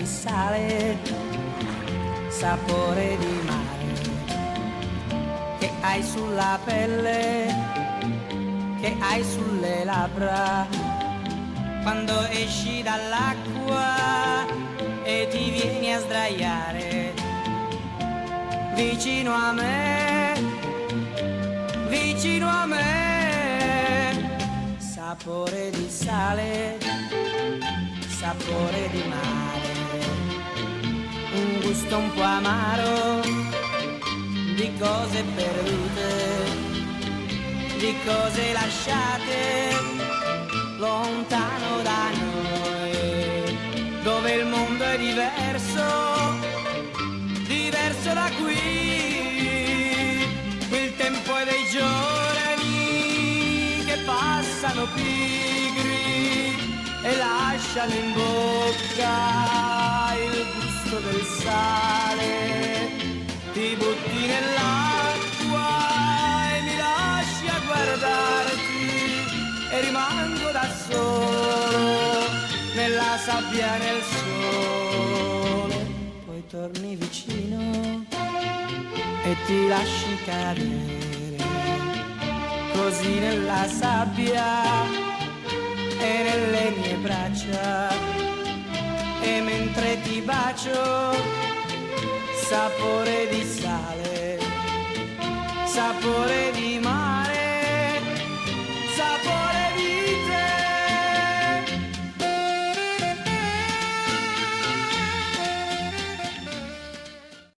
sale, sapore di mare che hai sulla pelle, che hai sulle labbra, quando esci dall'acqua e ti vieni a sdraiare vicino a me, vicino a me. Sapore di sale, sapore di mare, un gusto un po' amaro di cose perdute, di cose lasciate lontano da noi, dove il mondo è diverso, diverso da qui. Qui il tempo è dei giorni che passano pigri e lasciano in bocca il gusto del sale. Ti butti nell'acqua e mi lasci a guardarti e rimango da solo nella sabbia e nel sole. Poi torni vicino e ti lasci cadere così nella sabbia e nelle mie braccia, e mentre ti bacio, sapore di sale, sapore di mare.